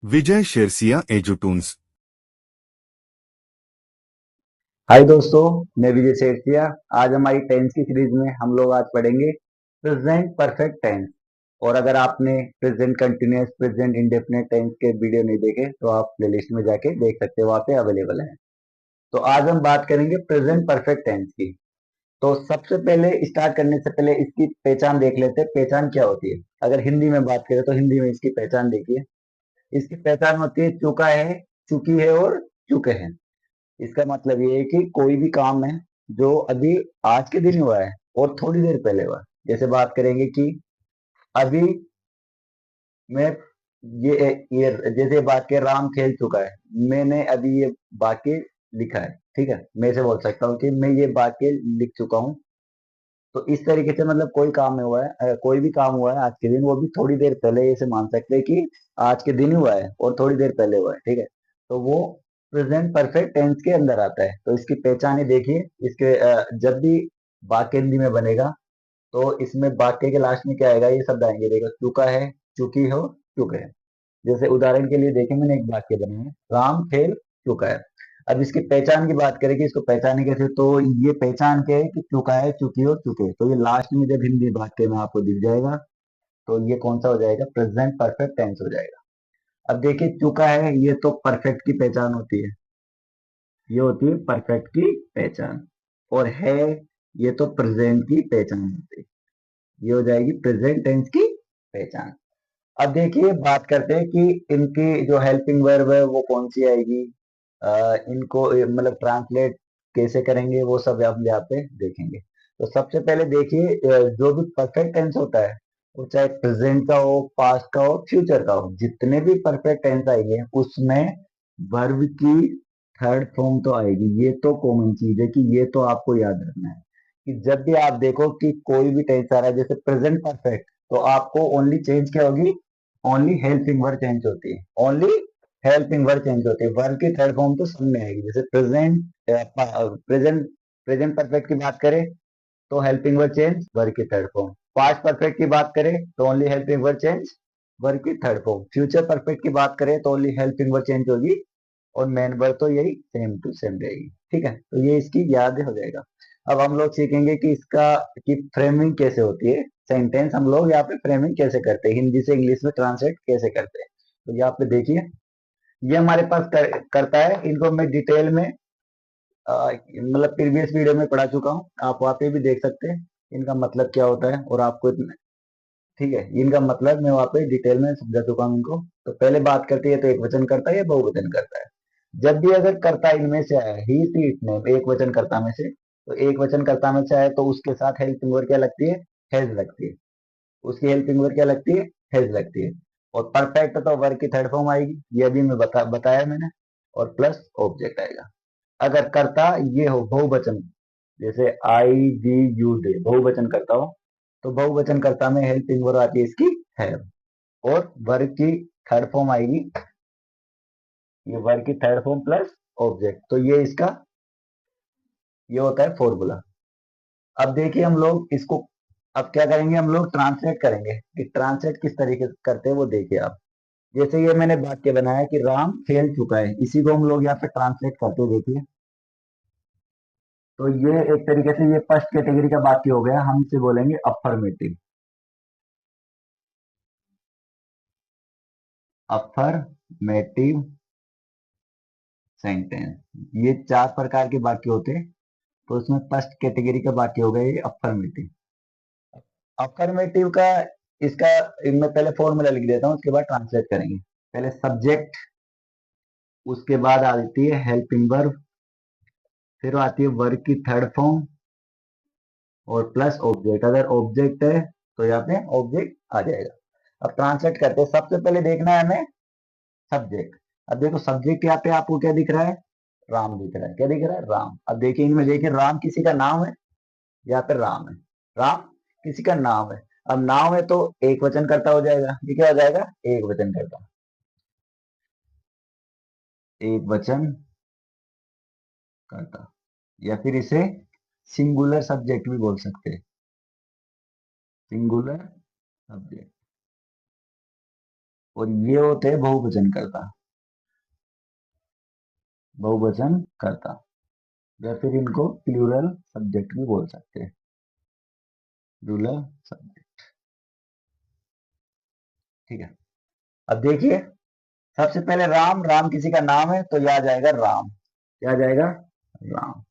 विजय शेरसिया एजुटून्स। हाय दोस्तों, मैं विजय सेठिया। आज हमारी टेंस की सीरीज में हम लोग आज पढ़ेंगे प्रेजेंट परफेक्ट टेंस। और अगर आपने present continuous, present indefinite tense के वीडियो नहीं देखे तो आप प्लेलिस्ट में जाके देख सकते हो, वहाँ पे अवेलेबल है। तो आज हम बात करेंगे प्रेजेंट परफेक्ट टेंस की। तो सबसे पहले स्टार्ट करने से पहले इसकी पहचान देख लेते हैं, पहचान क्या होती है। अगर हिंदी में बात करें तो हिंदी में इसकी पहचान देखिए। इसकी पहचान होती है चुका है, चुकी है और चुके हैं। इसका मतलब ये है कि कोई भी काम है जो अभी आज के दिन हुआ है और थोड़ी देर पहले हुआ है। जैसे बात करेंगे कि अभी मैं ये जैसे बात के राम खेल चुका है, मैंने अभी ये वाक्य लिखा है। ठीक है, मैं से बोल सकता हूँ कि मैं ये वाक्य लिख चुका हूँ। तो इस तरीके से मतलब कोई काम में हुआ है, कोई भी काम हुआ है आज के दिन, वो भी थोड़ी देर पहले ऐसे मान सकते हैं कि आज के दिन हुआ है और थोड़ी देर पहले हुआ है। ठीक है, तो वो प्रेजेंट परफेक्ट टेंस के अंदर आता है। तो इसकी पहचान ही देखिए। इसके जब भी वाक्य हिंदी में बनेगा तो इसमें वाक्य के लास्ट में क्या आएगा, ये शब्द आएंगे। देखो, चुका है, चुकी हो, चुके हैं। जैसे उदाहरण के लिए देखें, मैंने एक वाक्य बनाया है, राम खेल चुका है। अब इसकी पहचान की बात करें कि इसको पहचाने कैसे, तो ये पहचान क्या है कि चुका है, चुकी हो, चुके। तो ये लास्ट में जब हिंदी वाक्य में आपको दिख जाएगा तो ये कौन सा हो जाएगा, प्रेजेंट परफेक्ट टेंस हो जाएगा। अब देखिए, चुका है ये तो परफेक्ट की पहचान होती है, ये होती है परफेक्ट की पहचान। और है, ये तो प्रेजेंट की पहचान होती है, ये हो जाएगी प्रेजेंट टेंस की पहचान। अब देखिए, बात करते हैं कि इनकी जो हेल्पिंग वर्ब है वो कौन सी आएगी। इनको मतलब ट्रांसलेट कैसे करेंगे वो सब हम यहाँ पे देखेंगे। तो सबसे पहले देखिए, जो भी परफेक्ट टेंस होता है, वो चाहे प्रेजेंट का हो, पास्ट का हो, फ्यूचर का हो, जितने भी परफेक्ट टेंस आएंगे उसमें वर्ब की थर्ड फॉर्म तो आएगी। ये तो कॉमन चीज है कि ये तो आपको याद रखना है कि जब भी आप देखो कि कोई भी टेंस आ रहा है, जैसे प्रेजेंट परफेक्ट, तो आपको ओनली चेंज क्या होगी, ओनली हेल्पिंग वर्ब चेंज होती है, ओनली हेल्पिंग वर्ब चेंज होती है। वर्ब की थर्ड फॉर्म तो सब में आएगी। जैसे प्रेजेंट प्रेजेंट परफेक्ट की बात करें तो हेल्पिंग वर्ब चेंज, वर्ब की थर्ड फॉर्म। पास्ट परफेक्ट की बात करें तो only helping verb change, verb की थर्ड फॉर्म। फ्यूचर परफेक्ट की बात करें तो ओनली हेल्पिंग वर्ब चेंज होगी और मेन वर्ब तो यही सेम टू सेम रहेगी। ठीक है, तो ये इसकी याद हो जाएगा। अब हम लोग सीखेंगे कि इसका कि फ्रेमिंग कैसे होती है, सेंटेंस हम लोग यहाँ पे फ्रेमिंग कैसे करते हैं, हिंदी से इंग्लिश में ट्रांसलेट कैसे करते हैं। तो यहाँ पे देखिए, ये हमारे पास करता है। इनको मैं डिटेल में मतलब प्रीवियस वीडियो में पढ़ा चुका हूँ, आप वहाँ पे भी देख सकते हैं इनका मतलब क्या होता है। और आपको ठीक है, इनका मतलब मैं वहाँ पे डिटेल में समझा चुका हूँ इनको। तो पहले बात करती है तो एक वचन करता है या बहुवचन करता है। जब भी अगर कर्ता इनमें से आए, ही सी इट, एक वचन कर्ता में से, तो एक वचन कर्ता में से आए तो उसके साथ हेल्पिंग वर्ब क्या लगती है, हैज लगती है। उसकी हेल्पिंग वर्ब क्या लगती है, हैज लगती है। और परफेक्ट तो वर्ब की थर्ड फॉर्म आएगी, ये अभी मैं बताया मैंने। और प्लस ऑब्जेक्ट आएगा। अगर कर्ता ये हो बहुवचन, जैसे आई डी यू डे, बहुवचन करता हो, तो बहुवचन कर्ता में हेल्पिंग वर्ब आती है इसकी हैव। और वर्ब की थर्ड फॉर्म आएगी, ये वर्ब की थर्ड फॉर्म प्लस ऑब्जेक्ट। तो ये इसका ये होता है फॉर्मूला। अब देखिए हम लोग इसको अब क्या करेंगे, हम लोग ट्रांसलेट करेंगे कि ट्रांसलेट किस तरीके से करते हैं वो देखिए आप। जैसे ये मैंने वाक्य बनाया कि राम खेल चुका है, इसी को हम लोग यहाँ पे ट्रांसलेट करते हैं, देखिए। तो ये एक तरीके से ये फर्स्ट कैटेगरी का वाक्य हो गया, हम इसे बोलेंगे अफर्मेटिव। अफर्मेटिव सेंटेंस, ये चार प्रकार के वाक्य होते हैं। तो उसमें फर्स्ट कैटेगरी का वाक्य हो गया ये अफर्मेटिव। अफर्मेटिव का इसका मैं पहले फॉर्मूला लिख देता हूँ, उसके बाद ट्रांसलेट करेंगे। पहले सब्जेक्ट, उसके बाद आती है हेल्पिंग वर्ब, फिर आती है वर्ब की थर्ड फॉर्म और प्लस ऑब्जेक्ट। अगर ऑब्जेक्ट है तो यहाँ पे ऑब्जेक्ट आ जाएगा। अब ट्रांसलेट करते हैं। सबसे पहले देखना है हमें सब्जेक्ट। अब देखो सब्जेक्ट यहाँ पे आपको क्या दिख रहा है, राम दिख रहा है। क्या दिख रहा है, राम। अब देखिए इनमें, देखिए राम किसी का नाम है, यहाँ पे राम है, राम किसी का नाम है। अब नाम है तो एक वचन करता हो जाएगा, ये क्या हो जाएगा, एक वचन करता, एक वचन करता। या फिर इसे सिंगुलर सब्जेक्ट भी बोल सकते हैं, सिंगुलर सब्जेक्ट। और ये होते हैं बहुवचन कर्ता, बहुवचन कर्ता, या फिर इनको प्लूरल सब्जेक्ट भी बोल सकते हैं, प्लूरल सब्जेक्ट। ठीक है, अब देखिए, सबसे पहले राम, राम किसी का नाम है तो यह आ जाएगा राम, क्या आ जाएगा, राम।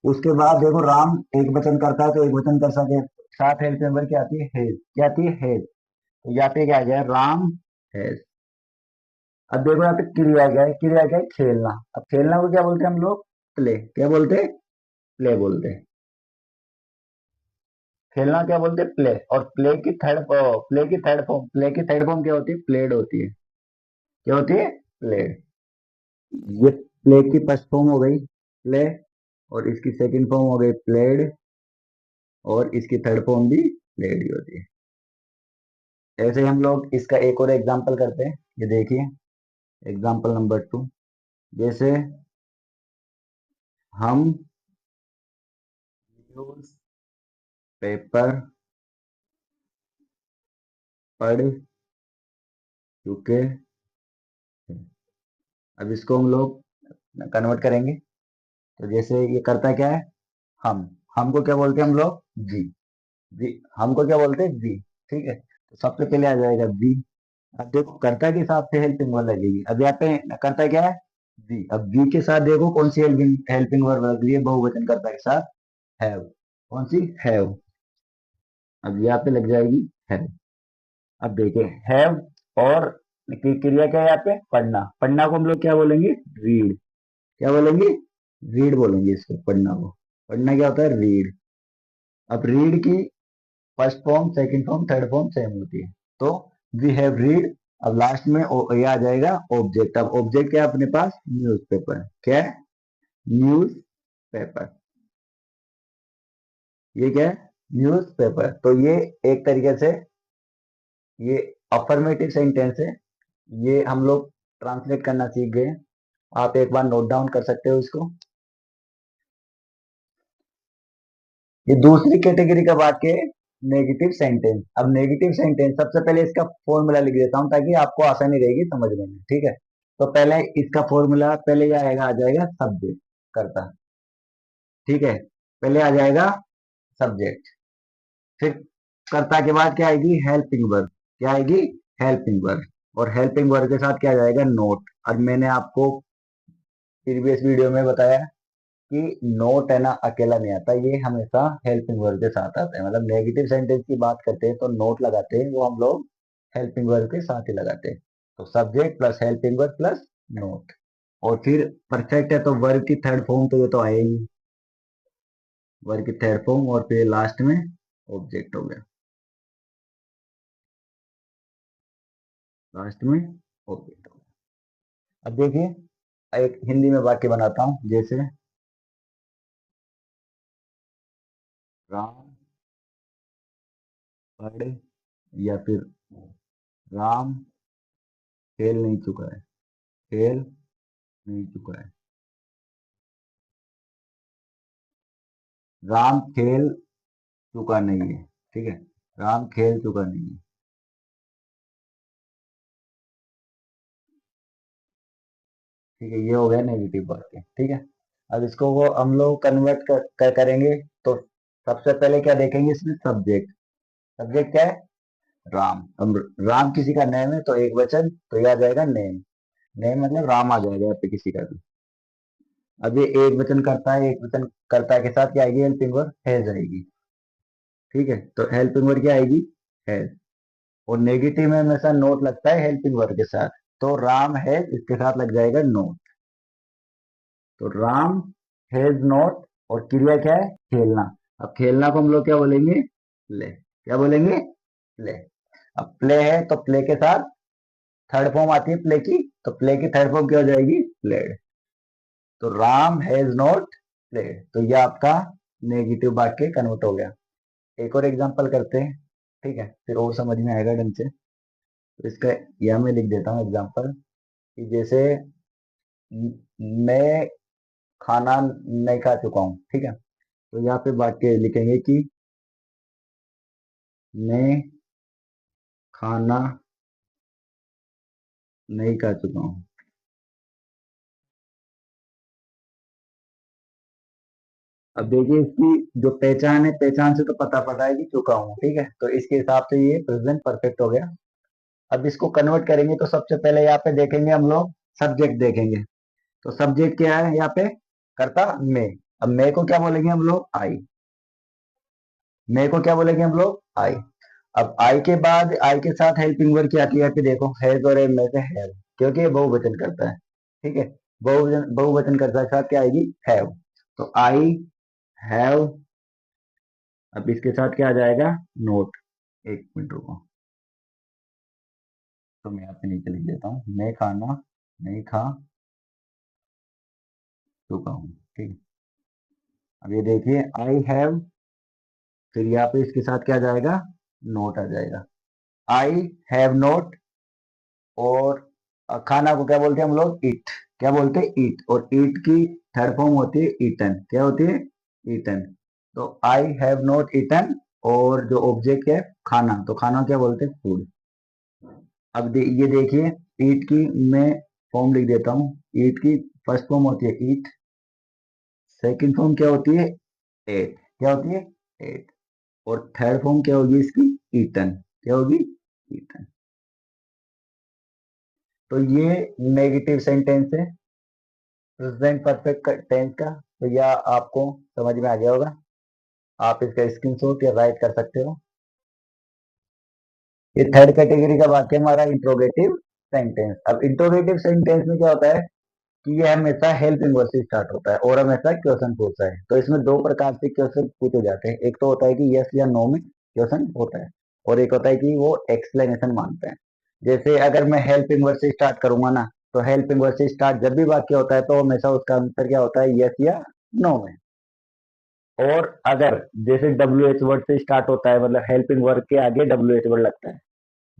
उसके बाद देखो, राम एक वचन करता है तो एक वचन कर सके, साथ हेल्प मेंबर क्या आती है, हेज, क्या आती है, हेज। तो यहाँ पे क्या आ गया, राम हैज। अब देखो यहाँ पे क्रिया क्या है, क्रिया क्या है, खेलना। अब खेलना को क्या बोलते हैं हम लोग, प्ले, क्या बोलते हैं, प्ले बोलते हैं। खेलना क्या बोलते हैं, प्ले। और प्ले की थर्ड फॉर्म क्या होती है, प्लेड होती है, क्या होती है, प्लेड। ये प्ले की फर्स्ट फॉर्म हो गई प्ले, और इसकी सेकंड फॉर्म हो गई प्लेड, और इसकी थर्ड फॉर्म भी प्लेड ही होती है। ऐसे ही हम लोग इसका एक और एग्जांपल करते हैं, ये देखिए, एग्जांपल नंबर 2। जैसे हम न्यूज पेपर पढ़ चुके हैं। अब इसको हम लोग कन्वर्ट करेंगे, तो जैसे ये करता क्या है, हम, हमको क्या बोलते हैं हम लोग, जी, जी, हमको क्या बोलते हैं, जी। ठीक है, तो सबसे पहले आ जाएगा जी। अब देखो कर्ता के हिसाब से हेल्पिंग वर्ब लगेगी। अब यहाँ पे कर्ता क्या है, जी। अब जी के साथ देखो कौन सी हेल्पिंग हेल्पिंग वर्ब लग रही है, बहुवचन कर्ता के साथ, हैव। कौन सी, हैव। अब यहाँ पे लग जाएगी हैव। अब देखिए, हैव और क्रिया क्या है यहाँ पे, पढ़ना। पढ़ना को हम लोग क्या बोलेंगे, रीड, क्या बोलेंगे, रीड बोलेंगे इसको, पढ़ना को। पढ़ना क्या होता है, रीड। अब रीड की first form, second form, third form same होती है, तो वी हैव रीड। अब लास्ट में ये आ जाएगा ऑब्जेक्ट। अब ऑब्जेक्ट क्या है अपने पास, न्यूज़पेपर, क्या है, न्यूज पेपर। ये क्या है, न्यूज पेपर। तो ये एक तरीके से ये अफर्मेटिव सेंटेंस है, ये हम लोग ट्रांसलेट करना सीख गए। आप एक बार नोट डाउन कर सकते हो इसको। ये दूसरी कैटेगरी का वाक्य है, नेगेटिव सेंटेंस। अब नेगेटिव सेंटेंस सबसे पहले इसका फॉर्मूला लिख देता हूं ताकि आपको आसानी रहेगी समझने में। ठीक है, तो पहले इसका फॉर्मूला, पहले ये आएगा, आ जाएगा सब्जेक्ट, करता। ठीक है, पहले आ जाएगा सब्जेक्ट, फिर कर्ता के बाद क्या आएगी, हेल्पिंग वर्ब, क्या आएगी, हेल्पिंग वर्ब। और हेल्पिंग वर्ब के साथ क्या आ जाएगा, नोट। और मैंने आपको प्रीवियस वीडियो में बताया कि नोट है ना, अकेला नहीं आता, ये हमेशा हेल्पिंग वर्ब के साथ आता है। मतलब नेगेटिव सेंटेंस की बात करते हैं तो नोट लगाते हैं, वो हम लोग हेल्पिंग वर्ब के साथ ही लगाते हैं। तो subject plus helping verb plus note. और फिर परफेक्ट है तो वर्ब की थर्ड फॉर्म तो ये तो आएगी, वर्ब की थर्ड फॉर्म, और फिर लास्ट में ऑब्जेक्ट हो गया, लास्ट में ऑब्जेक्ट हो गया। अब देखिए, एक हिंदी में वाक्य बनाता हूं, जैसे राम पढ़, या फिर राम खेल नहीं चुका है, खेल नहीं चुका है, राम खेल चुका नहीं है। ठीक है, राम खेल चुका नहीं है। ठीक है, ये हो गया नेगेटिव वाक्य। ठीक है, अब इसको वो हम लोग कन्वर्ट करेंगे, तो सबसे पहले क्या देखेंगे इसमें, सब्जेक्ट। सब्जेक्ट क्या है, राम। अब राम किसी का नेम है तो एक वचन, तो ये आ जाएगा नेम। नेम मतलब राम आ जाएगा यहाँ पे किसी का भी। अब ये एक वचन करता है, एक वचन करता के साथ क्या आएगी, हेल्पिंग वर्ब हैज आएगी। ठीक है, तो हेल्पिंग वर्ब क्या आएगी, हैज। और नेगेटिव में हमेशा नोट लगता है हेल्पिंग वर्ब के साथ, तो राम हैज इसके साथ लग जाएगा नोट। तो राम हैज नॉट, और क्रिया क्या है, खेलना। अब खेलना को हम लोग क्या बोलेंगे, प्ले, क्या बोलेंगे, प्ले। अब प्ले है तो प्ले के साथ थर्ड फॉर्म आती है प्ले की, तो प्ले की थर्ड फॉर्म क्या हो जाएगी, प्लेड। तो राम हैज नॉट प्लेड, तो ये आपका नेगेटिव वाक्य कन्वर्ट हो गया। एक और एग्जांपल करते हैं, ठीक है, फिर और समझ में आएगा ढंग से। तो इसका यह मैं लिख देता हूँ एग्जांपल, कि जैसे मैं खाना नहीं खा चुका हूँ। ठीक है, तो यहाँ पे वाक्य लिखेंगे कि मैं खाना नहीं खा चुका हूँ। अब देखिए इसकी जो पहचान है, पहचान से तो पता पता है कि चुका हूँ, ठीक है, तो इसके हिसाब से ये प्रेजेंट परफेक्ट हो गया। अब इसको कन्वर्ट करेंगे तो सबसे पहले यहाँ पे देखेंगे हम लोग, सब्जेक्ट देखेंगे। तो सब्जेक्ट क्या है यहाँ पे, कर्ता मैं। अब मैं को क्या बोलेंगे हम लोग, आई। मैं को क्या बोलेंगे हम लोग, आई। अब आई के बाद आई के साथ हेल्पिंग वर्ब क्या किया कि देखो हैज और एम में से हैव, क्योंकि ये बहुवचन करता है, ठीक है। बहुवचन करता है, साथ क्या आएगी, हैव। तो आई हैव। अब इसके साथ क्या आ जाएगा, नोट। एक मिनट रुको, तो मैं यहाँ पे नीचे लिख देता हूँ, मैं खाना नहीं खा चुका हूँ, ठीक। अब ये देखिए आई हैव, फिर यहाँ पे इसके साथ क्या आ जाएगा, नोट आ जाएगा। I have note. और खाना को क्या बोलते हैं हम लोग, ईट। क्या बोलते हैं, ईट। और ईट की थर्ड फॉर्म होती है ईटन। क्या होती है, ईटन। तो आई हैव नॉट ईटन। और जो ऑब्जेक्ट है खाना, तो खाना क्या बोलते हैं, फूड। अब ये देखिए, ईट की मैं फॉर्म लिख देता हूँ। ईट की फर्स्ट फॉर्म होती है ईट, सेकंड फॉर्म क्या होती है, एट। क्या होती है, एट। और थर्ड फॉर्म क्या होगी इसकी, ईटन। क्या होगी, ईटन। तो ये नेगेटिव सेंटेंस है प्रेजेंट परफेक्ट टेंस का। तो यह आपको समझ में आ गया होगा। आप इसका स्क्रीनशॉट या राइट कर सकते हो। ये थर्ड कैटेगरी का वाक्य हमारा इंट्रोगेटिव सेंटेंस। अब इंट्रोगेटिव सेंटेंस में क्या होता है कि ये हमेशा हेल्पिंग वर्ड से स्टार्ट होता है और हमेशा क्वेश्चन पूछता है। तो इसमें दो प्रकार से क्वेश्चन पूछे जाते हैं। एक तो होता है कि यस या नो में क्वेश्चन होता है, और एक होता है कि वो एक्सप्लेनेशन मांगता है। जैसे अगर मैं हेल्पिंग वर्ड से स्टार्ट करूंगा ना, तो हेल्पिंग वर्ड से स्टार्ट जब भी वाक्य होता है तो हमेशा उसका आंसर क्या होता है, यस या नो में। और अगर जैसे डब्ल्यू एच वर्ड से स्टार्ट होता है, मतलब हेल्पिंग वर्ड के आगे डब्ल्यू एच वर्ड लगता है।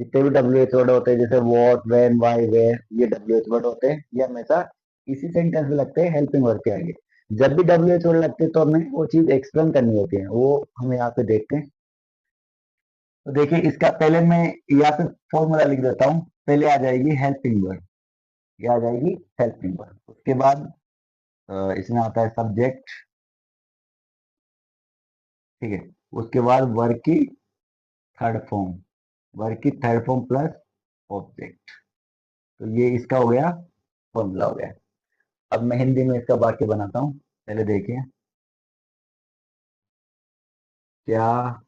जितने भी डब्ल्यू एच वर्ड होते हैं, जैसे वॉट, व्हेन, व्हाई, वेयर, ये डब्ल्यू एच वर्ड होते हैं, ये हमेशा इसी सेंटेंस में लगते हैं हेल्पिंग वर्ड के आगे। जब भी डब्ल्यू एच वर्ड लगते हैं तो हमें वो चीज एक्सप्लेन करनी होती है, वो हमें यहाँ पे देखते हैं। तो देखिए इसका पहले मैं यहाँ पे फॉर्मूला लिख देता हूँ। पहले आ जाएगी हेल्पिंग वर्ड, ये आ जाएगी हेल्पिंग वर्ड। उसके बाद इसमें आता है सब्जेक्ट, ठीक है। उसके बाद वर्ग की थर्ड फॉर्म, वर्ग की थर्ड फॉर्म प्लस ऑब्जेक्ट। तो ये इसका हो गया, फॉर्मूला हो गया। अब मैं हिंदी में इसका वाक्य बनाता हूँ। पहले देखिए, क्या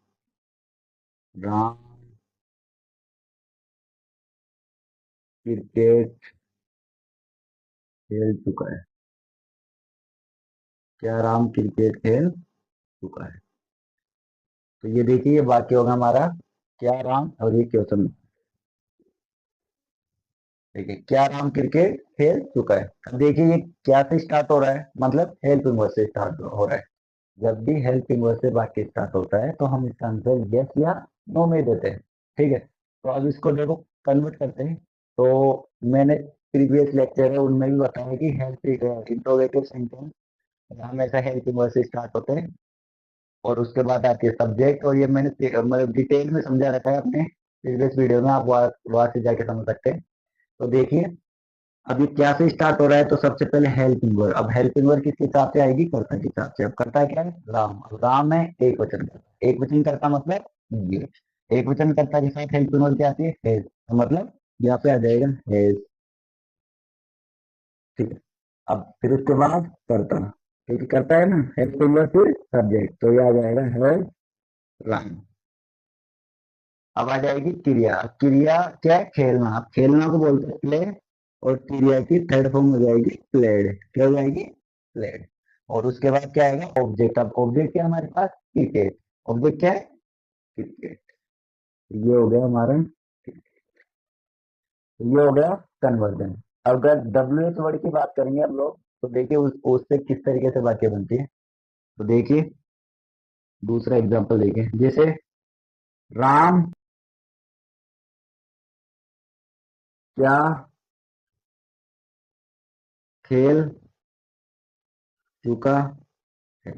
राम क्रिकेट खेल चुका है, क्या राम क्रिकेट खेल चुका है। तो ये देखिए ये वाक्य होगा हमारा, क्या राम, और ये क्वेश्चन, ठीक है, क्या राम क्रिकेट खेल चुका है। अब देखिए ये क्या से स्टार्ट हो रहा है, मतलब हेल्पिंग वर्ड से स्टार्ट हो रहा है। जब भी हेल्पिंग वर्ड से वाक्य स्टार्ट होता है तो हम इसका आंसर यस या नो में देते हैं, ठीक है। तो अब इसको देखो कन्वर्ट करते हैं। तो मैंने प्रीवियस लेक्चर है उनमें भी बताया कि हेल्प इंट्रोगेटिव सेंटेंस हमेशा हेल्पिंग वर्ड से स्टार्ट होते हैं, और उसके बाद आती है सब्जेक्ट। और ये मैंने मतलब डिटेल में समझा रखा है अपने प्रीवियस वीडियो में, आप वहां से जाके समझ सकते हैं। तो देखिए अब ये क्या से स्टार्ट हो रहा है, तो सबसे पहले हेल्पिंग वर्ड। अब हेल्पिंग वर्ड किसके हिसाब से आएगी, कर्ता के हिसाब से। अब कर्ता क्या है, राम। अब राम है एक वचन करता, एक वचन करता मतलब ये, एक वचन कर्ता के साथ हेल्पिंग वर्ड क्या आती है, हैज। तो मतलब यहाँ पे आ जाएगा हैज, ठीक है। अब फिर उसके बाद कर्ता, क्योंकि करता है ना हेल्पिंग वर्ड, फिर सब्जेक्ट, तो ये आ जाएगा हैज राम। अब आ जाएगी क्रिया। अब क्रिया क्या है, खेलना। अब खेलना को बोलते हैं प्ले, और क्रिया की थर्ड फॉर्म हो जाएगी प्लेड। क्या हो जाएगी, प्लेड। और उसके बाद क्या आएगा, ऑब्जेक्ट। अब ऑब्जेक्ट क्या है हमारे पास, क्रिकेट। ऑब्जेक्ट क्या है, क्रिकेट। ये हो गया हमारा, ये हो गया कन्वर्जन। अगर डब्ल्यू एच वर्ड की बात करेंगे हम लोग, तो देखिए उससे किस तरीके से बातें बनती है। तो देखिए दूसरा एग्जांपल देखिए, जैसे राम क्या खेल चुका है।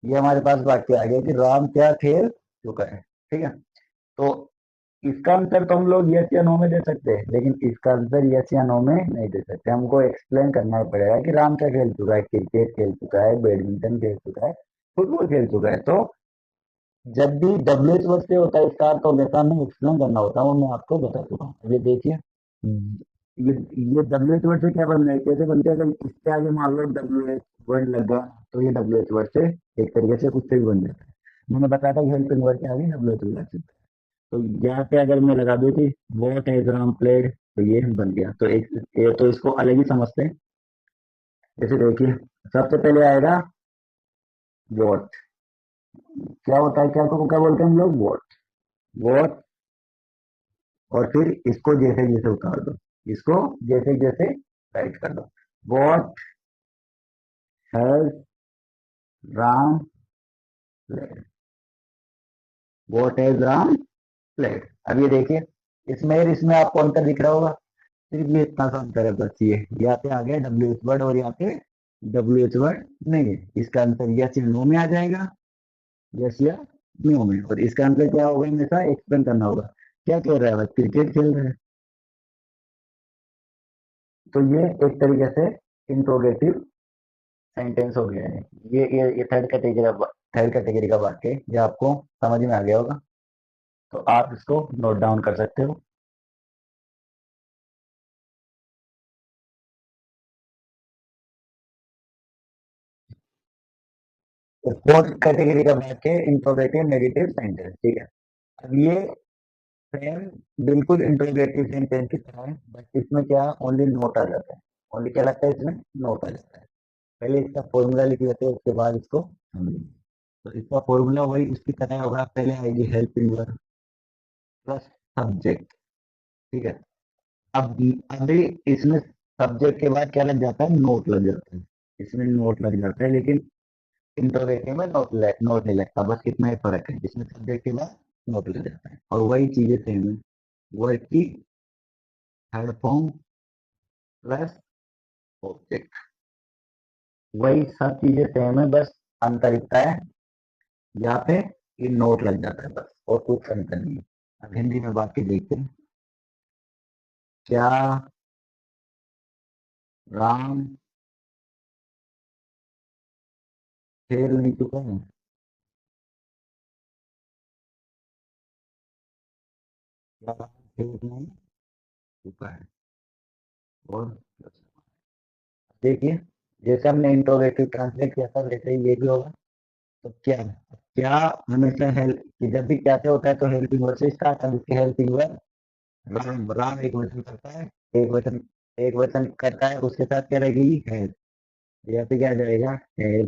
ये हमारे पास वाक्य आ गया कि राम क्या खेल चुका है, ठीक है। तो इसका आंसर तो हम लोग यस या नो में दे सकते हैं, लेकिन इसका आंसर यस या नो में नहीं दे सकते। हमको एक्सप्लेन करना पड़ेगा कि राम क्या खेल चुका है, क्रिकेट खेल चुका है, बैडमिंटन खेल चुका है, फुटबॉल खेल चुका है। तो जब भी डब्ल्यू एच वर्ड से होता है इसका अर्थ, और जैसा हमें एक्सप्लेन करना होता है वो मैं आपको बता चुका हूँ। ये देखिए, ये ये डब्ल्यू एच वर्ड से क्या बनना है, कैसे बनते हैं, अगर इसके आगे मान लो डब्ल्यू एच वर्ड लगा तो ये डब्ल्यू एच वर्ड से एक तरीके से कुछ से भी बन जाता है। मैंने बताया था कि हेल्पिंग वर्ड के आगे डब्ल्यू एच वर्ड से। तो यहाँ पे अगर मैं लगा दूँ कि वॉट हैज राम प्लेड, तो ये बन गया। तो एक ये तो इसको अलग ही समझते हैं। जैसे देखिए, सबसे पहले आएगा वॉट। क्या होता है, क्या बोलते हैं हम लोग, वॉट। वॉट, और फिर इसको जैसे जैसे उतार दो, इसको जैसे जैसे राइट कर दो। What has Ram played, what has Ram played. अब ये देखिए, इसमें और इसमें आपको अंतर दिख रहा होगा, सिर्फ ये इतना सा अंतर है बस। ये यहाँ पे आ गया डब्ल्यू एच वर्ड और यहाँ पे डब्ल्यू एच वर्ड नहीं है। इसका आंसर यस या नो में आ जाएगा, यस या नो में। और इसका आंसर क्या होगा, हमेशा एक्सप्लेन करना होगा। क्या खेल रहा है, बस क्रिकेट खेल रहा है। तो ये एक तरीके से इंट्रोगेटिव सेंटेंस हो गया है। ये थर्ड कैटेगरी का वाक्य है, ये आपको समझ में आ गया होगा। तो आप इसको नोट डाउन कर सकते हो। तो फोर्थ कैटेगरी का वाक्य है इंट्रोगेटिव नेगेटिव सेंटेंस, ठीक है। अब ये सेम बिल्कुल इंट्रोगेटिव सेंटेंस की तरह है, बट इसमें क्या, ओनली नोट आ जाता है। ओनली क्या लगता है इसमें, नोट आ जाता है। पहले इसका फॉर्मूला लिख लेते हैं, उसके बाद इसको समझेंगे। तो इसका फॉर्मूला वही उसकी तरह होगा, पहले आएगी हेल्पिंग वर्ब प्लस सब्जेक्ट, ठीक है। अब अभी इसमें सब्जेक्ट के बाद क्या लग जाता है, नोट लग जाता है। इसमें नोट लग जाता है, लेकिन इंटरोगेटिव में नोट नहीं लगता। बस इतना ही फर्क है, इसमें सब्जेक्ट के बाद नोट लग जाता है, और वही चीजें सेम है। वर्ड की थर्ड फॉर्म प्लस ऑब्जेक्ट, वही सब चीजें सेम है, बस अंतर इतना है, यहाँ पे ये नोट लग जाता है बस, और कुछ अंतर नहीं है। अब हिंदी में बात के देखते हैं। क्या राम खेल नहीं चुका है, क्या राम खेल नहीं चुका है। और देखिए, जैसे हमने इंट्रोगेटिव ट्रांसलेट किया था वैसे ही ये भी होगा। तो क्या, क्या हमेशा हेल्प, जब भी क्या से होता है तो हेल्पिंग वर्ड से स्टार्ट है। इसके हेल्पिंग वर्ड राम, राम एक वचन करता है, एक वचन, एक वचन करता है, उसके साथ क्या रहेगी, है। या फिर क्या जाएगा, है।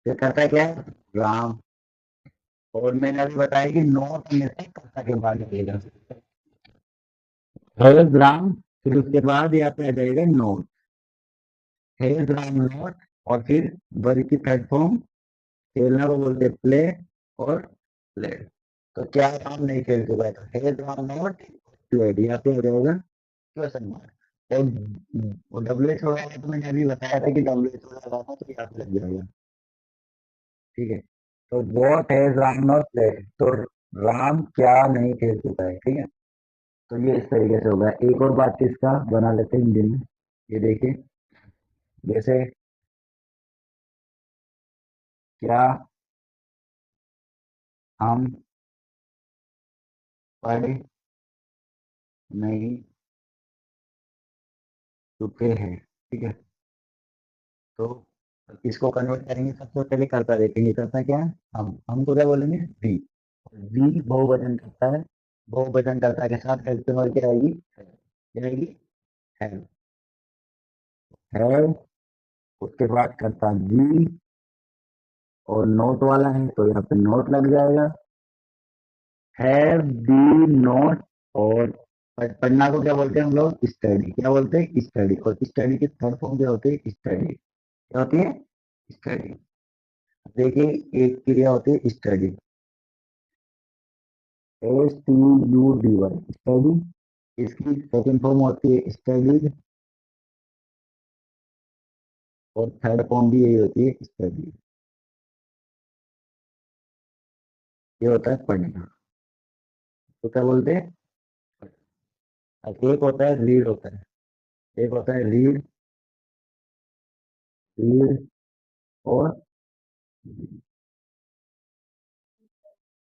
फिर करता है क्या है, राम। और मैंने अभी बताया कि नॉट हमेशा कर्ता के बाद लगेगा। है राम, फिर उसके बाद यहाँ पे आ जाएगा नॉट, है राम नॉट। और फिर वर्ग की थर्ड फॉर्म, खेलना को बोलते प्ले और प्ले। तो क्या राम नहीं खेल चुका है, तो है राम नॉट प्लेड, यहाँ पे हो जाएगा क्वेश्चन मार्क। और डब्ल्यू एच होगा तो मैंने अभी बताया था कि डब्ल्यू एच होगा था, तो यहाँ पे लग जाएगा, ठीक है। तो what has Ram not played, तो राम क्या नहीं खेल चुका है, ठीक है। तो ये इस तरीके से होगा। एक और बात इसका बना लेते हैं हिंदी में। ये देखिए, जैसे क्या हम पढ़ नहीं चुके हैं, ठीक है। तो इसको कन्वर्ट करेंगे, सबसे पहले कर्ता देखेंगे, कर्ता क्या है, हमको क्या बोलेंगे, वी। वी बहुवचन करता है, बहुवचन कर्ता के साथ हेल्पिंग वर्ब क्या आएगी, क्या आएगी, है। है, उसके बाद करता वी, और नोट वाला है तो यहाँ पे नोट लग जाएगा। Have be note. और पढ़ना को क्या बोलते हैं हम लोग, स्टडी, क्या बोलते हैं, स्टडी। और स्टडी की थर्ड फॉर्म क्या होती है, स्टडी, क्या होती है, स्टडी। देखिए, एक क्रिया होती है study, S T U D Y, study. इसकी सेकंड फॉर्म होती है स्टडीज, और थर्ड फॉर्म भी यही होती है, स्टडी। ये होता है पढ़ना। तो क्या बोलते हैं? अब एक होता है रीड होता है, एक होता है रीड, रीड और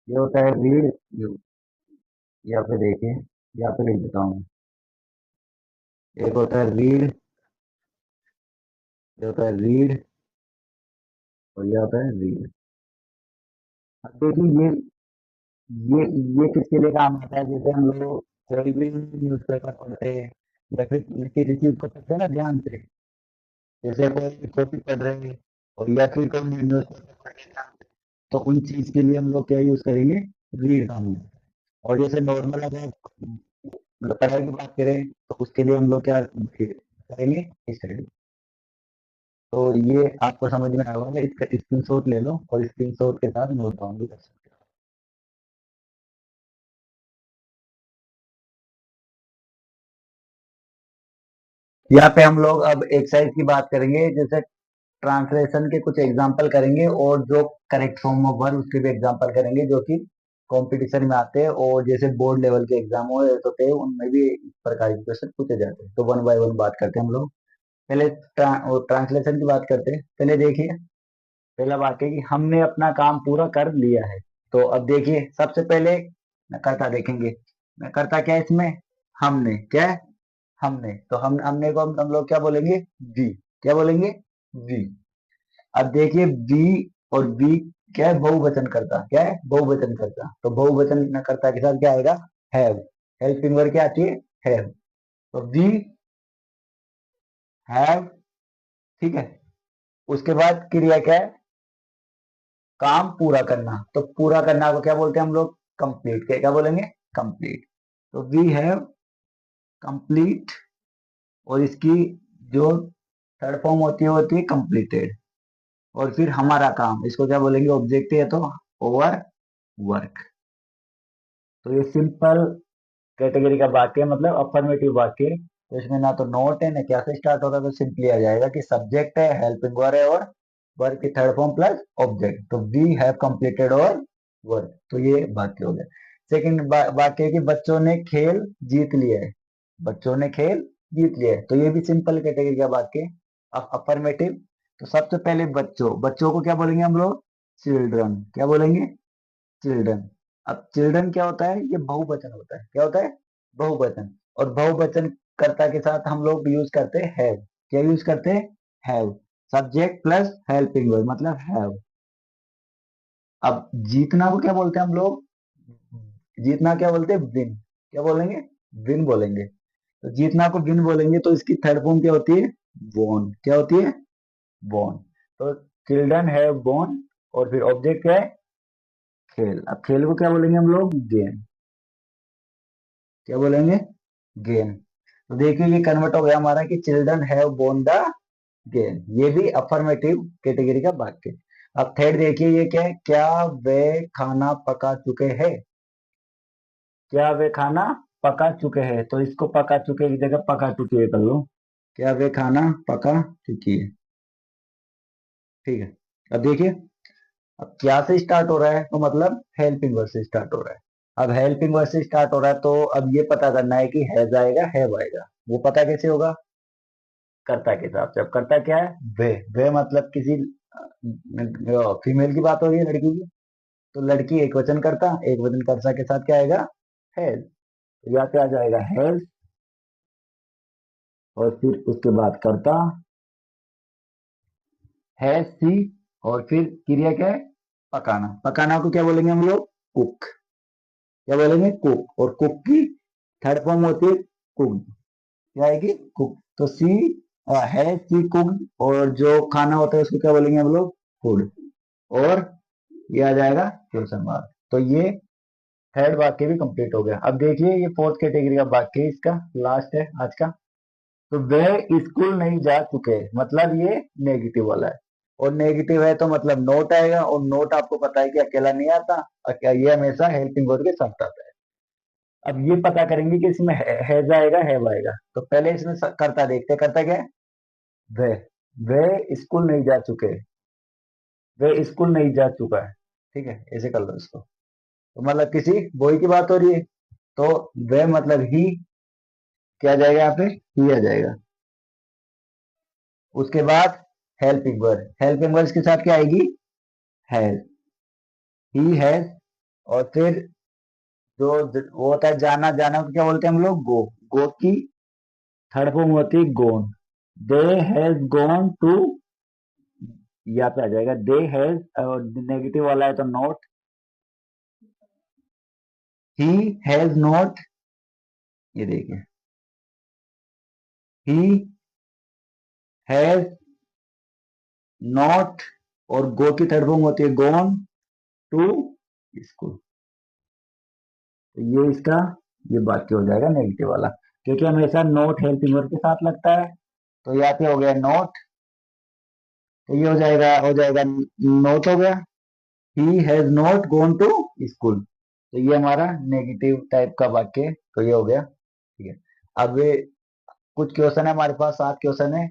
ये होता है रीड। यहाँ पे देखिए, यहाँ पे लिख देता हूँ। एक होता है रीड, ये होता है रीड और ये होता है रीड। अब देखिए ये ये किसके लिए काम आता है? जैसे हम लोग कोई भी न्यूज़पेपर पढ़ते हैं या फिर किसी चीज को पढ़ते हैं ना ध्यान से, जैसे कोई कॉपी पढ़ रहे हैं और या फिर कोई न्यूज़पेपर पढ़ रहे हैं, तो उन चीज के लिए हम लोग क्या यूज करेंगे? रीड काम में। और जैसे नॉर्मल अगर पढ़ाई की बात करें तो उसके लिए हम लोग क्या करेंगे? स्टडी। तो ये आपको समझ में आया होगा, इसका स्क्रीनशॉट ले लो और स्क्रीनशॉट के साथ नोट डाउन भी कर सकते हो। यहाँ पे हम लोग अब एक्सरसाइज की बात करेंगे, जैसे ट्रांसलेशन के कुछ एग्जांपल करेंगे और जो करेक्ट फॉर्म ऑफ वर्ब उसके भी एग्जांपल करेंगे जो कि कंपटीशन में आते हैं और जैसे बोर्ड लेवल के एग्जाम हो होते हैं उनमें भी इस प्रकार के क्वेश्चन पूछे जाते हैं। तो वन बाय वन बात करते हैं हम लोग। पहले ट्रांसलेशन की बात करते हैं। पहले देखिए, पहला वाक्य कि हमने अपना काम पूरा कर लिया है। तो अब देखिए सबसे पहले कर्ता देखेंगे। कर्ता क्या है इसमें? हमने। क्या है? हमने। तो हमने को हम लोग क्या बोलेंगे? वी। क्या बोलेंगे? वी। अब देखिए वी और वी क्या है? बहुवचन करता। क्या है? बहुवचन करता। तो बहुवचन करता के साथ क्या आएगा? हैव। हेल्पिंग वर्ब क्या आती है? हैव। तो वी हैव। ठीक है। उसके बाद क्रिया क्या है? काम पूरा करना। तो पूरा करना को क्या बोलते हैं हम लोग? कंप्लीट। क्या क्या बोलेंगे? कंप्लीट। तो वी हैव कंप्लीट और इसकी जो थर्ड फॉर्म होती है कंप्लीटेड। और फिर हमारा काम, इसको क्या बोलेंगे? ऑब्जेक्ट है तो ओवर वर्क। तो ये सिंपल कैटेगरी का वाक्य है, मतलब अफर्मेटिव वाक्य है। तो इसमें ना तो नोट है ना क्या से स्टार्ट होता है, तो सिंपली आ जाएगा कि सब्जेक्ट है, हेल्पिंग वर्ब है और वर्क की थर्ड फॉर्म प्लस ऑब्जेक्ट। तो वी हैव कंप्लीटेड और वर्क। तो ये वाक्य हो गया। सेकंड वाक्य है कि बच्चों ने खेल जीत लिया है। बच्चों ने खेल जीत लिया है। तो ये भी सिंपल कैटेगरी का वाक्य है, अफर्मेटिव। तो सबसे पहले बच्चों, बच्चों को क्या बोलेंगे हम लोग? चिल्ड्रन। क्या बोलेंगे? चिल्ड्रन। अब चिल्ड्रन क्या होता है? ये बहुवचन होता है। क्या होता है? बहुवचन। और बहुवचन कर्ता के साथ हम लोग यूज करते हैं हैव। क्या यूज करते हैं? Have. Subject plus helping verb मतलब हैव। अब जीतना को क्या बोलते हैं हम लोग? जीतना क्या बोलते हैं? विन। क्या बोलेंगे? विन बोलेंगे। तो जीतना को विन बोलेंगे तो इसकी थर्ड फॉर्म क्या होती है? वॉन। क्या होती है? वॉन। तो चिल्ड्रन हैव वॉन और फिर ऑब्जेक्ट क्या है? खेल। अब खेल को क्या बोलेंगे हम लोग? गेम। क्या बोलेंगे? गेम। तो देखिए ये कन्वर्ट हो गया हमारा कि children have bone the game. ये भी अफर्मेटिव कैटेगरी का वाक्य। अब थर्ड देखिए ये क्या है? क्या वे खाना पका चुके हैं? क्या वे खाना पका चुके हैं? तो इसको पका चुके की जगह पका चुकी है कर लो। क्या वे खाना पका चुकी है? ठीक है। अब देखिए, अब क्या से स्टार्ट हो रहा है? तो मतलब हेल्पिंग वर्ब से स्टार्ट हो रहा है। अब हेल्पिंग वर्ब से स्टार्ट हो रहा है तो अब ये पता करना है कि हैज आएगा हैव आएगा। वो पता कैसे होगा? कर्ता के हिसाब से। अब कर्ता क्या है? वे मतलब किसी फीमेल की बात हो रही है, लड़की की। तो लड़की एक वचन करता, एक वचन कर्ता के साथ क्या आएगा? हैज। तो यहाँ पे आ जाएगा हैज और फिर उसके बाद कर्ता हैज सी और फिर क्रिया क्या है? पकाना। पकाना को क्या बोलेंगे हम लोग? कुक। क्या बोलेंगे? कुक। और कुक की थर्ड फॉर्म होती है कुक। क्या आएगी? कुक। तो सी है सी कुक और जो खाना होता है उसको क्या बोलेंगे हम लोग? फूड। और ये आ जाएगा क्वेश्चन मार्क। तो ये थर्ड वाक्य भी कंप्लीट हो गया। अब देखिए ये फोर्थ कैटेगरी का वाक्य है, इसका लास्ट है आज का। तो वह स्कूल नहीं जा चुके, मतलब ये नेगेटिव वाला है। और नेगेटिव है तो मतलब नोट आएगा और नोट आपको पता है कि अकेला नहीं आता, ये हमेशा हेल्पिंग वर्ब के साथ आता है। अब ये पता करेंगे कि इसमें हैज आएगा हैव आएगा। तो पहले इसमें करता देखते हैं। करता क्या है? वह। वह स्कूल नहीं जा चुके। वह स्कूल नहीं जा चुका है। ठीक है, ऐसे कर लो इसको। तो मतलब किसी बॉय की बात हो रही है। तो वह मतलब ही क्या आ जाएगा, यहाँ पे ही आ जाएगा। उसके बाद हेल्पिंग वर्ड, हेल्पिंग वर्ड के साथ क्या आएगी, हैज, ही हैज। और फिर जो वो होता है जाना, जाना को क्या बोलते हैं हम लोग, गो, गो की थर्ड फॉर्म होती है गोन। दे हैज गॉन टू, यहाँ पे आ जाएगा दे हैज, और नेगेटिव वाला है तो नॉट, ही हैज नॉट, ये देखिए ही हैज नॉट, और गो की थर्ड फॉर्म होती है गोन टू स्कूल। तो ये इसका ये वाक्य हो जाएगा नेगेटिव वाला, क्योंकि हमेशा नॉट हेल्पिंग वर्ब के साथ लगता है। तो यहाँ पे हो गया नॉट, तो ये हो जाएगा नॉट हो गया, he has not gone to school. तो ये हमारा नेगेटिव टाइप का वाक्य है, तो ये हो गया, ठीक है। अब ये कुछ क्वेश्चन है हमारे पास, 7 क्वेश्चन है,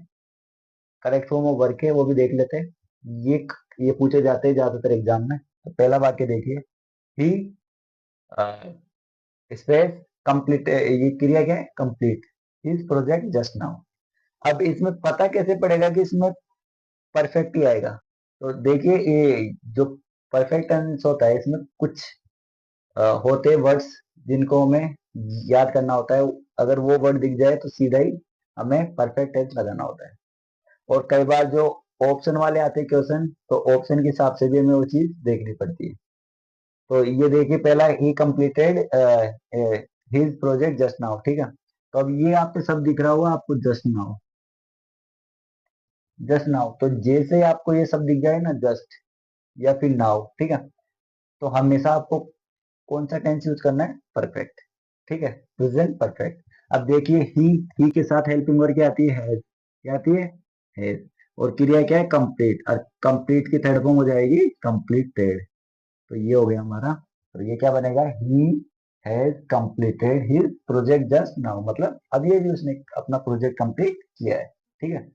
करेक्ट फॉर्म ऑफ वर्क है, वो भी देख लेते हैं। ये पूछे जाते हैं ज्यादातर एग्जाम में। तो पहला वाक्य देखिए, ही स्पेस कंप्लीट, ये क्रिया क्या है, complete his project just now. अब इसमें पता कैसे पड़ेगा कि इसमें परफेक्ट ही आएगा। तो देखिए ये जो परफेक्ट टेंस होता है, इसमें कुछ होते वर्ड्स जिनको हमें याद करना होता है। अगर वो वर्ड दिख जाए तो सीधा ही हमें परफेक्ट टेंस लगाना होता है। और कई बार जो ऑप्शन वाले आते हैं क्वेश्चन, तो ऑप्शन के हिसाब से भी हमें वो चीज देखनी पड़ती है। तो ये देखिए पहला, ही completed his project just now, ठीक है। तो अब ये आपको सब दिख रहा होगा आपको, जस्ट नाउ, जस्ट नाउ। तो जैसे आपको ये सब दिख जाए ना, जस्ट या फिर नाउ, ठीक है, तो हमेशा आपको कौन सा टेंस यूज करना है, परफेक्ट, ठीक है, प्रेजेंट परफेक्ट। अब देखिए ही के साथ हेल्पिंग वर्ब क्या आती है, हैज, क्या आती है, हैज। और क्रिया क्या है, कंप्लीट, और कंप्लीट की थर्ड फॉर्म हो जाएगी कंप्लीटेड। तो ये हो गया हमारा। तो ये क्या बनेगा, he has completed his project just now, मतलब अभी अभी उसने अपना प्रोजेक्ट कंप्लीट किया है, ठीक है।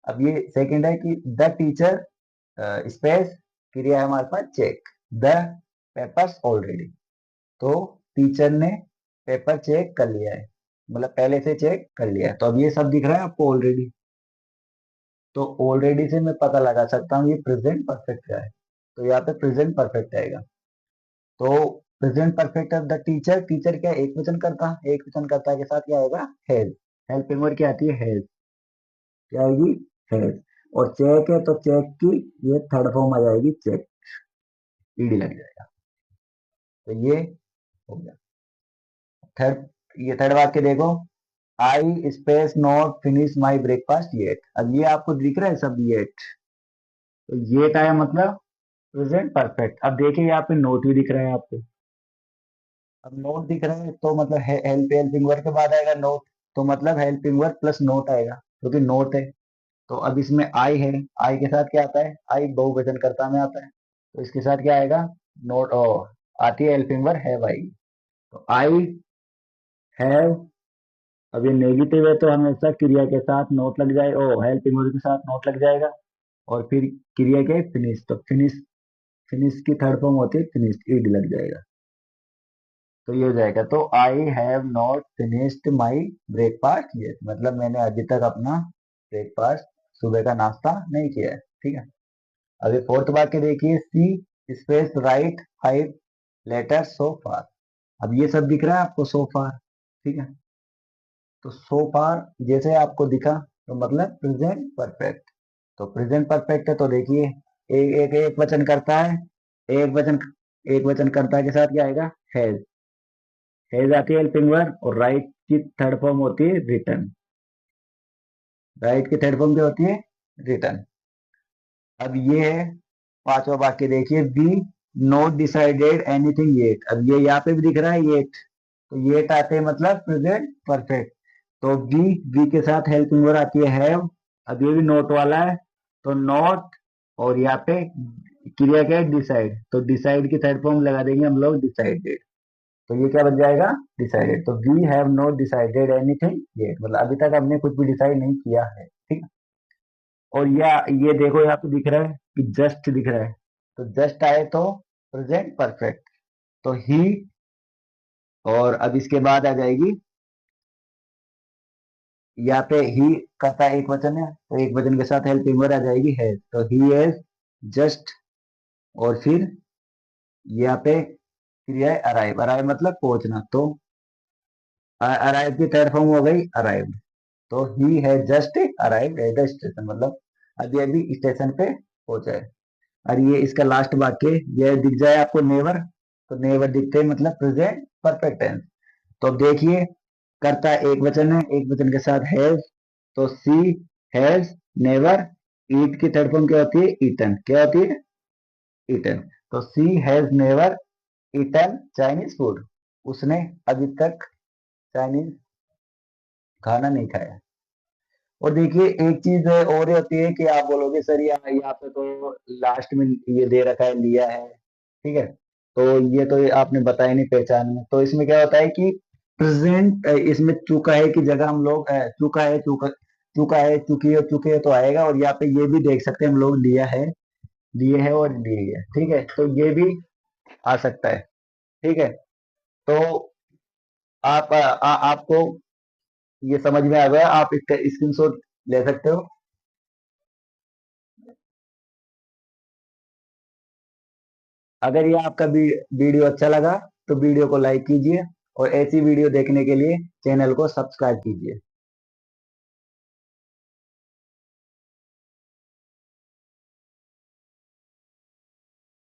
अब ये सेकंड है कि द टीचर स्पेस, क्रिया है हमारे पास चेक द पेपर्स ऑलरेडी। तो टीचर ने पेपर चेक कर लिया है, मतलब पहले से चेक कर लिया है। तो अब ये सब दिख रहा है आपको ऑलरेडी, तो ऑलरेडी से मैं पता लगा सकता हूँ ये प्रेजेंट परफेक्ट क्या है। तो यहाँ पे प्रेजेंट परफेक्ट आएगा। तो present perfect of the teacher, teacher क्या एक वचन करता, एक वचन करता के साथ क्या आएगा, हैज, हेल्पिंग वर्ब क्या आती है, हैज, क्या आएगी, हैज। और चेक है तो चेक की ये थर्ड फॉर्म आ जाएगी चेक, ईडी लग जाएगा। तो ये हो गया थर्ड। ये थर्ड वाक्य देखो, आई स्पेस not finish my breakfast yet. अब ये आपको दिख रहा है सब येट, तो येट आया मतलब प्रेजेंट परफेक्ट। अब देखिए यहाँ पे नोट भी दिख रहा है आपको, अब नोट दिख रहा है तो मतलब हेल्पिंग वर्ब के बाद आएगा नोट, तो मतलब हेल्पिंग वर्ब प्लस नोट आएगा, क्योंकि नोट है। तो अब इसमें आई है, आई के साथ क्या आता है, आई बहुवचन कर्ता में आता है, तो इसके साथ क्या आएगा, नोट, ओ आती है हेल्पिंग वर्ब हैव आई। तो आई हैव, अब ये नेगेटिव है तो हमेशा क्रिया के साथ नोट लग जाए, ओ हेल्पिंग वर्ब के साथ नोट लग जाएगा। और फिर क्रिया के फिनिश, तो फिनिश, फिनिश की थर्ड फॉर्म होती है फिनिश, ईड लग जाएगा। तो ये हो जाएगा, तो I have not finished my breakfast yet, मतलब मैंने अभी तक अपना ब्रेकफास्ट, सुबह का नाश्ता नहीं किया है, ठीक है। अभी फोर्थ वाक्य देखिए, सी स्पेस राइट 5 लेटर सो फार। अब ये सब दिख रहा है आपको सो फार, ठीक है। तो सो फार जैसे आपको दिखा, तो मतलब प्रेजेंट परफेक्ट। तो प्रेजेंट परफेक्ट है तो देखिए एक वचन करता है, एक वचन, एक वचन कर्ता के साथ क्या आएगा, हैज आती है हेल्पिंग वर्ब, और राइट की थर्ड फॉर्म होती है रिटर्न, राइट की थर्ड फॉर्म क्या होती है, रिटर्न। अब ये है पांचवा वाक्य देखिए, we not decided anything yet. अब ये यहाँ पे भी दिख रहा है येट, तो येट आते हैं मतलब प्रेजेंट परफेक्ट। तो वी के साथ हेल्पिंग वर्ब आती है हैव, अब ये भी नोट वाला है, तो नॉट, और यहाँ पे क्रिया क्या है, डिसाइड, तो डिसाइड की थर्ड फॉर्म लगा देंगे हम लोग डिसाइडेड। तो ये क्या बन जाएगा, डिसाइडेड। तो we have not decided anything yet, मतलब अभी तक हमने कुछ भी डिसाइड नहीं किया है, ठीक है। और ये देखो यहाँ पे दिख रहा है कि जस्ट दिख रहा है, तो जस्ट आए तो प्रेजेंट परफेक्ट। तो ही और अब इसके बाद आ जाएगी, यहाँ पे ही करता एक वचन है, तो एक वचन के साथ हेल्पिंग वर्ब आ जाएगी हैज, तो ही हैज जस्ट, और फिर यहाँ पे क्रिया है अराइव, अराइव मतलब पहुंचना, तो अराइव की थर्ड फॉर्म हो गई अराइव, तो he has just arrive at the station, मतलब अभी अभी स्टेशन पे पहुंचा है। और ये इसका लास्ट वाक्य, ये दिख जाए आपको नेवर, तो नेवर दिखते हैं मतलब प्रेजेंट परफेक्ट टेंस। तो अब देखिए, करता एक वचन है, एक वचन के साथ हैज, तो सी हैज नेवर, ईट की थर्ड फॉर्म क्या होती है, ईटन, क्या होती है, ईटन, तो she has never eaten Chinese food, उसने अभी तक चाइनीज खाना नहीं खाया। और देखिए एक चीज और होती है कि आप बोलोगे सर यहाँ पे तो लास्ट में ये दे रखा है लिया है, ठीक है, तो ये तो आपने बताया नहीं पहचान में, तो इसमें क्या होता है कि प्रेजेंट, इसमें चुका है की जगह हम लोग चुका है, चुकी है, चुके है तो आएगा, और यहाँ पे ये भी देख सकते हैं हम लोग लिया है, लिए है और लिए गया, ठीक है, तो ये भी आ सकता है, ठीक है। तो आपको ये समझ में आ गया, आप इसका स्क्रीनशॉट ले सकते हो। अगर ये आपका वीडियो अच्छा लगा तो वीडियो को लाइक कीजिए, और ऐसी वीडियो देखने के लिए चैनल को सब्सक्राइब कीजिए।